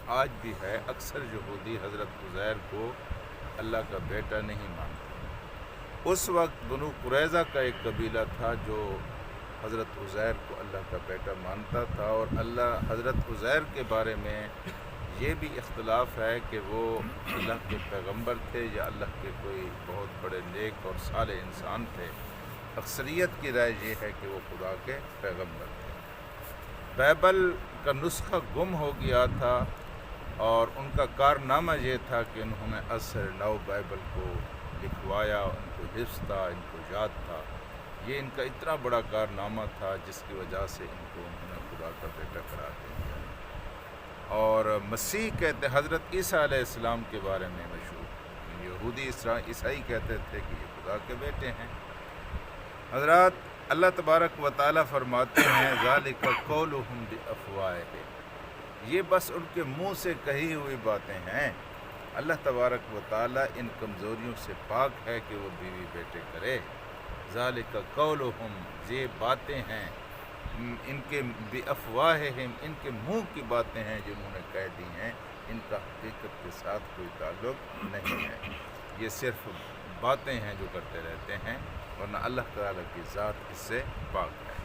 آج بھی ہے، اکثر یہودی حضرت عزیر کو اللہ کا بیٹا نہیں مانتے۔ اس وقت بنو قریظہ کا ایک قبیلہ تھا جو حضرت عزیر کو اللہ کا بیٹا مانتا تھا، اور اللہ حضرت عزیر کے بارے میں یہ بھی اختلاف ہے کہ وہ اللہ کے پیغمبر تھے یا اللہ کے کوئی بہت بڑے نیک اور صالح انسان تھے۔ اکثریت کی رائے یہ ہے کہ وہ خدا کے پیغمبر تھے۔ بائبل کا نسخہ گم ہو گیا تھا، اور ان کا کارنامہ یہ تھا کہ انہوں نے اثر نو بائبل کو لکھوایا، ان کو حفظ تھا، ان کو یاد تھا۔ یہ ان کا اتنا بڑا کارنامہ تھا جس کی وجہ سے انہوں نے خدا کا بیٹا قرار دے دیا۔ اور مسیح کہتے حضرت عیسیٰ علیہ السلام کے بارے میں مشہور، یہودی عیسائی کہتے تھے کہ یہ خدا کے بیٹے ہیں۔ حضرات، اللہ تبارک و تعالیٰ فرماتے ہیں ذالک قولہم بافواہہم، یہ بس ان کے منہ سے کہی ہوئی باتیں ہیں۔ اللہ تبارک و تعالیٰ ان کمزوریوں سے پاک ہے کہ وہ بیوی بیٹے کرے۔ ذالک قولہم، یہ باتیں ہیں ان کے بافواہہم، ان کے منہ کی باتیں ہیں جنہوں نے کہہ دی ہیں، ان کا حقیقت کے ساتھ کوئی تعلق نہیں ہے۔ یہ صرف باتیں ہیں جو کرتے رہتے ہیں، ورنہ اللہ تعالیٰ کی ذات اس سے پاک ہے۔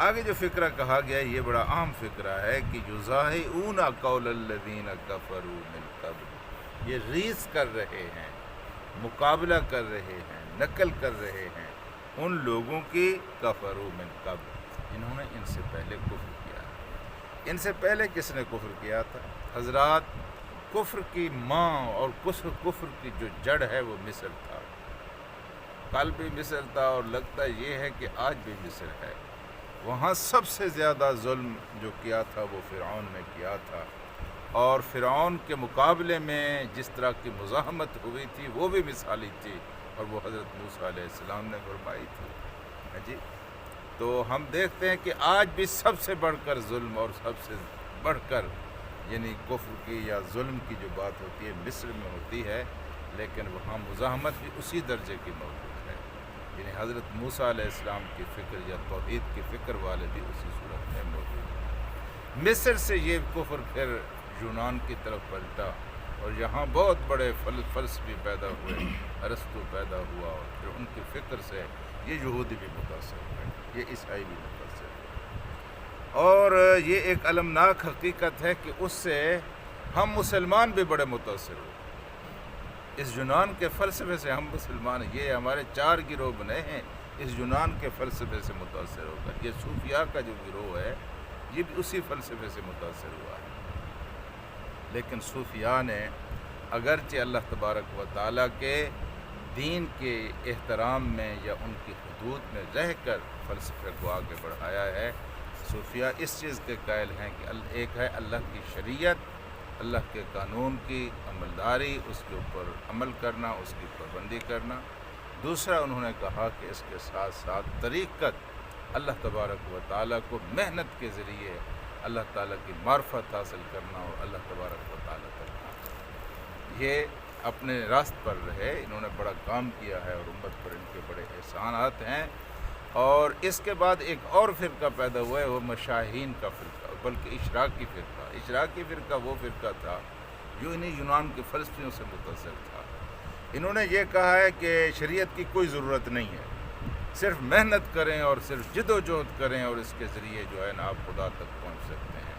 آگے جو فقرہ کہا گیا یہ بڑا اہم فقرہ ہے کہ یضاہئون قول الذین کفروا من قبل، یہ ریس کر رہے ہیں، مقابلہ کر رہے ہیں، نقل کر رہے ہیں ان لوگوں کی کفروا من قبل، جنہوں نے ان سے پہلے کفر کیا۔ ان سے پہلے کس نے کفر کیا تھا؟ حضرات، کفر کی ماں اور کفر کی جو جڑ ہے وہ مصر تھا۔ کل بھی مصر تھا، اور لگتا یہ ہے کہ آج بھی مصر ہے۔ وہاں سب سے زیادہ ظلم جو کیا تھا وہ فرعون نے کیا تھا، اور فرعون کے مقابلے میں جس طرح کی مزاحمت ہوئی تھی وہ بھی مثالی تھی، اور وہ حضرت موسیٰ علیہ السلام نے فرمائی تھی۔ جی، تو ہم دیکھتے ہیں کہ آج بھی سب سے بڑھ کر ظلم اور سب سے بڑھ کر یعنی کفر کی یا ظلم کی جو بات ہوتی ہے مصر میں ہوتی ہے، لیکن وہاں مزاحمت بھی اسی درجے کی موجود ہے۔ یعنی حضرت موسیٰ علیہ السلام کی فکر یا توحید کی فکر والے بھی اسی صورت میں موجود ہیں۔ مصر سے یہ کفر پھر یونان کی طرف پلٹا، اور یہاں بہت بڑے فلسفی پیدا ہوئے، ارسطو پیدا ہوا، اور پھر ان کی فکر سے یہ یہودی بھی متاثر ہوئے، یہ عیسائی بھی متاثر ہوئے۔ اور یہ ایک المناک حقیقت ہے کہ اس سے ہم مسلمان بھی بڑے متاثر ہوئے۔ اس یونان کے فلسفے سے ہم مسلمان، یہ ہمارے 4 گروہ بنے ہیں اس یونان کے فلسفے سے متاثر ہو کر۔ یہ صوفیاء کا جو گروہ ہے یہ بھی اسی فلسفے سے متاثر ہوا ہے۔ لیکن صوفیاء نے اگرچہ اللہ تبارک و تعالیٰ کے دین کے احترام میں یا ان کی حدود میں رہ کر فلسفے کو آگے بڑھایا ہے، صوفیاء اس چیز کے قائل ہیں کہ ایک ہے اللہ کی شریعت، اللہ کے قانون کی عملداری، اس کے اوپر عمل کرنا، اس کی پابندی کرنا۔ دوسرا انہوں نے کہا کہ اس کے ساتھ ساتھ طریقت اللہ تبارک و تعالیٰ کو محنت کے ذریعے اللہ تعالیٰ کی معرفت حاصل کرنا اور اللہ تبارک و تعالیٰ تک یہ اپنے راست پر رہے۔ انہوں نے بڑا کام کیا ہے اور امت پر ان کے بڑے احسانات ہیں۔ اور اس کے بعد ایک اور فرقہ پیدا ہوا ہے، وہ مشاہین کا فرقہ، بلکہ اشراقی فرقہ۔ اشراقی فرقہ وہ فرقہ تھا جو انہیں یونان کے فلسفیوں سے متاثر تھا۔ انہوں نے یہ کہا ہے کہ شریعت کی کوئی ضرورت نہیں ہے، صرف محنت کریں اور صرف جد و جہد کریں، اور اس کے ذریعے جو ہے نا آپ خدا تک پہنچ سکتے ہیں۔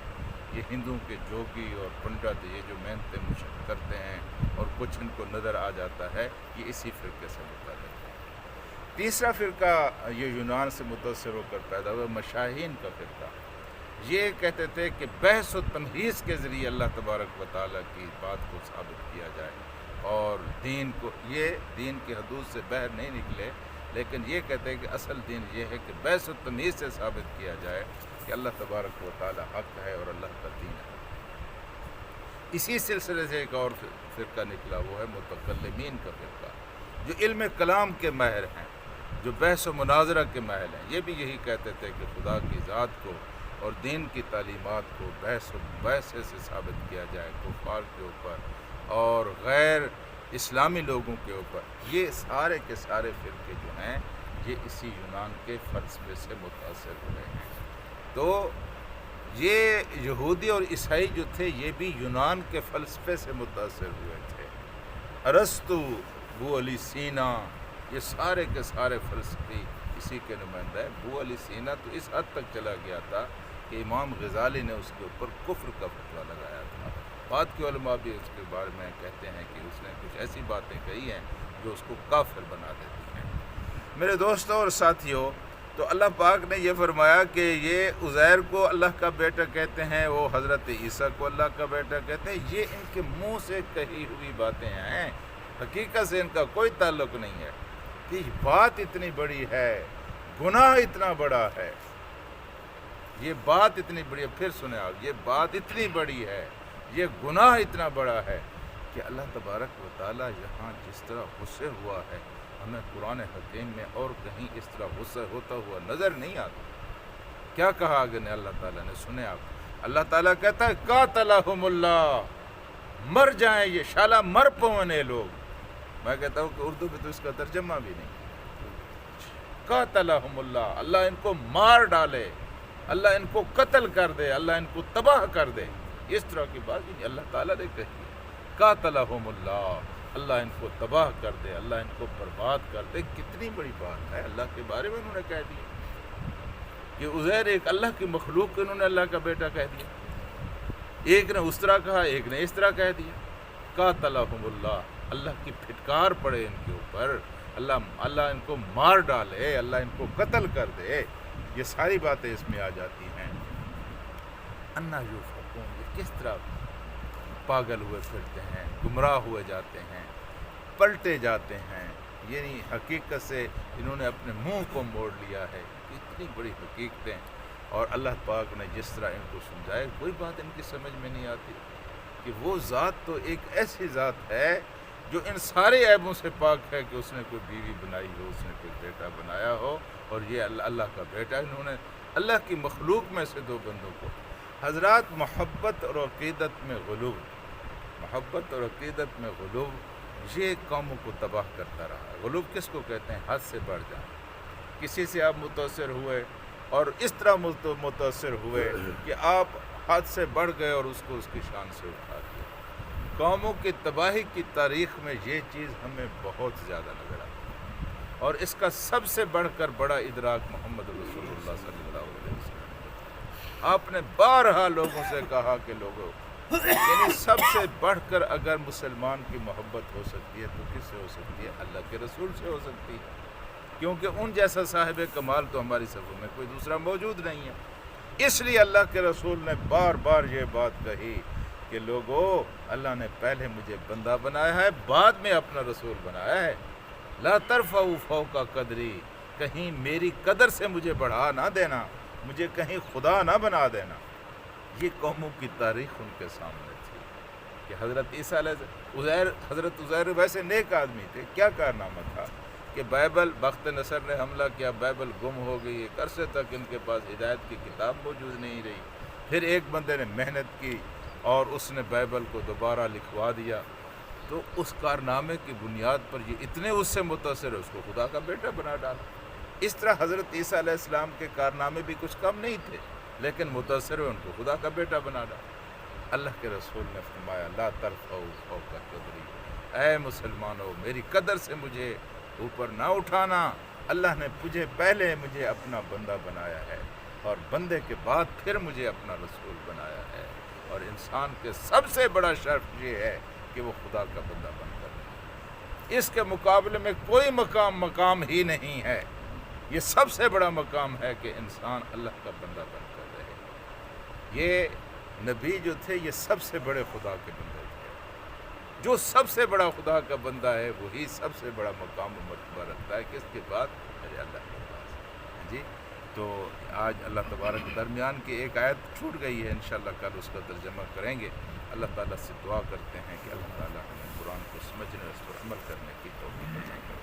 یہ ہندوؤں کے جوگی اور پنڈت یہ جو محنتیں مشق کرتے ہیں اور کچھ ان کو نظر آ جاتا ہے، یہ اسی فرقے سے متعلق ہے۔ تیسرا فرقہ یہ یونان سے متاثر ہو کر پیدا ہوا، مشاہین کا فرقہ۔ یہ کہتے تھے کہ بحث و تمہیز کے ذریعے اللہ تبارک و تعالیٰ کی بات کو ثابت کیا جائے، اور دین کو، یہ دین کی حدود سے باہر نہیں نکلے، لیکن یہ کہتے ہیں کہ اصل دین یہ ہے کہ بحث و تمیز سے ثابت کیا جائے کہ اللہ تبارک و تعالیٰ حق ہے اور اللہ کا دین ہے۔ اسی سلسلے سے ایک اور فرقہ نکلا، وہ ہے متکلمین کا فرقہ، جو علم کلام کے ماہر ہیں، جو بحث و مناظرہ کے ماہر ہیں۔ یہ بھی یہی کہتے تھے کہ خدا کی ذات کو اور دین کی تعلیمات کو بحث سے ثابت کیا جائے، کفار کے اوپر اور غیر اسلامی لوگوں کے اوپر۔ یہ سارے کے سارے فرقے جو ہیں یہ اسی یونان کے فلسفے سے متاثر ہوئے ہیں۔ تو یہ یہودی اور عیسائی جو تھے یہ بھی یونان کے فلسفے سے متاثر ہوئے تھے۔ ارسطو، ابو علی سینا، یہ سارے کے سارے فلسفی اسی کے نمائندہ ہے۔ ابو علی سینا تو اس حد تک چلا گیا تھا کہ امام غزالی نے اس کے اوپر کفر کا فتویٰ لگایا تھا۔ بعد کے علماء بھی اس کے بارے میں کہتے ہیں کہ اس نے کچھ ایسی باتیں کہی ہیں جو اس کو کافر بنا دیتی ہیں۔ میرے دوستوں اور ساتھیوں، تو اللہ پاک نے یہ فرمایا کہ یہ عزیر کو اللہ کا بیٹا کہتے ہیں، وہ حضرت عیسیٰ کو اللہ کا بیٹا کہتے ہیں، یہ ان کے منہ سے کہی ہوئی باتیں ہیں، حقیقت سے ان کا کوئی تعلق نہیں ہے۔ کہ بات اتنی بڑی ہے، گناہ اتنا بڑا ہے، یہ بات اتنی بڑی ہے، پھر سنیں آپ، یہ بات اتنی بڑی ہے، یہ گناہ اتنا بڑا ہے کہ اللہ تبارک و تعالیٰ یہاں جس طرح غصے ہوا ہے، ہمیں قرآن حکیم میں اور کہیں اس طرح غصہ ہوتا ہوا نظر نہیں آتا۔ کیا کہا آگے نے اللہ تعالیٰ نے، سنیں آپ، اللہ تعالیٰ کہتا ہے قاتلہم اللہ، مر جائیں یہ شالا مر پونے لوگ۔ میں کہتا ہوں کہ اردو میں تو اس کا ترجمہ بھی نہیں۔ قاتلہم اللہ، اللہ ان کو مار ڈالے، اللہ ان کو قتل کر دے، اللہ ان کو تباہ کر دے۔ اس طرح کی بات نہیں اللہ تعالیٰ نے کہی ہے، قاتلہم اللہ، اللہ ان کو تباہ کر دے، اللہ ان کو برباد کر دے۔ کتنی بڑی بات ہے، اللہ کے بارے میں انہوں نے کہہ دیا کہ عزیر ایک اللہ کی مخلوق کو انہوں نے اللہ کا بیٹا کہہ دیا۔ ایک نے اس طرح کہا، ایک نے اس طرح کہہ دیا۔ قاتلہم اللہ، اللہ کی پھٹکار پڑے ان کے اوپر، اللہ ان کو مار ڈالے، اللہ ان کو قتل کر دے۔ یہ ساری باتیں اس میں آ جاتی ہیں۔ انا یوفقون، یہ کس طرح پاگل ہوئے پھرتے ہیں، گمراہ ہوئے جاتے ہیں، پلٹے جاتے ہیں، یعنی حقیقت سے انہوں نے اپنے منہ کو موڑ لیا ہے۔ اتنی بڑی حقیقتیں، اور اللہ پاک نے جس طرح ان کو سمجھائے، کوئی بات ان کی سمجھ میں نہیں آتی کہ وہ ذات تو ایک ایسی ذات ہے جو ان سارے عیبوں سے پاک ہے کہ اس نے کوئی بیوی بنائی ہو، اس نے کوئی بیٹا بنایا ہو، اور یہ اللہ کا بیٹا۔ انہوں نے اللہ کی مخلوق میں سے دو بندوں کو، حضرات، محبت اور عقیدت میں غلو، محبت اور عقیدت میں غلو یہ قوموں کو تباہ کرتا رہا۔ غلو کس کو کہتے ہیں؟ حد سے بڑھ جانا۔ کسی سے آپ متاثر ہوئے اور اس طرح متاثر ہوئے کہ آپ حد سے بڑھ گئے اور اس کو اس کی شان سے اٹھا دیا۔ قوموں کی تباہی کی تاریخ میں یہ چیز ہمیں بہت زیادہ نظر آتی ہے، اور اس کا سب سے بڑھ کر بڑا ادراک محمد رسول اللہ صلی اللہ علیہ وسلم۔ آپ نے بارہا لوگوں سے کہا کہ لوگوں، یعنی سب سے بڑھ کر اگر مسلمان کی محبت ہو سکتی ہے تو کس سے ہو سکتی ہے؟ اللہ کے رسول سے ہو سکتی ہے، کیونکہ ان جیسا صاحب کمال تو ہماری صفوں میں کوئی دوسرا موجود نہیں ہے۔ اس لیے اللہ کے رسول نے بار بار یہ بات کہی کہ لوگوں، اللہ نے پہلے مجھے بندہ بنایا ہے، بعد میں اپنا رسول بنایا ہے۔ لا ترفعوا فوق قدری، کہیں میری قدر سے مجھے بڑھا نہ دینا، مجھے کہیں خدا نہ بنا دینا۔ یہ قوموں کی تاریخ ان کے سامنے تھی کہ حضرت عیسیٰ حضرت عزیر ویسے نیک آدمی تھے، کیا کارنامہ تھا کہ بائبل، بخت نصر نے حملہ کیا، بائبل گم ہو گئی، ایک عرصے تک ان کے پاس ہدایت کی کتاب موجود نہیں رہی۔ پھر ایک بندے نے محنت کی اور اس نے بائبل کو دوبارہ لکھوا دیا، تو اس کارنامے کی بنیاد پر یہ اتنے اس سے متاثر ہے، اس کو خدا کا بیٹا بنا ڈالا۔ اس طرح حضرت عیسیٰ علیہ السلام کے کارنامے بھی کچھ کم نہیں تھے، لیکن متاثر ہوئے، ان کو خدا کا بیٹا بنا ڈالا۔ اللہ کے رسول نے فرمایا لا ترفعوا فوق قدری، اے مسلمانوں، میری قدر سے مجھے اوپر نہ اٹھانا۔ اللہ نے پہلے مجھے اپنا بندہ بنایا ہے، اور بندے کے بعد پھر مجھے اپنا رسول بنایا ہے، اور انسان کے سب سے بڑا شرف یہ ہے کہ وہ خدا کا بندہ بن کر رہے۔ اس کے مقابلے میں کوئی مقام ہی نہیں ہے، یہ سب سے بڑا مقام ہے کہ انسان اللہ کا بندہ بن کر رہے۔ یہ نبی جو تھے یہ سب سے بڑے خدا کے بندے تھے، جو سب سے بڑا خدا کا بندہ ہے وہی سب سے بڑا مقام و مرتبہ رکھتا ہے، کس کے بعد؟ میرے اللہ کے پاس۔ جی تو آج اللہ تبارک درمیان کی ایک آیت چھوٹ گئی ہے، انشاءاللہ کل اس کا ترجمہ کریں گے۔ اللہ تعالیٰ سے دعا کرتے ہیں کہ اللہ تعالیٰ ہمیں قرآن کو سمجھنے اور اس پر عمل کرنے کی توفیق عطا کرے۔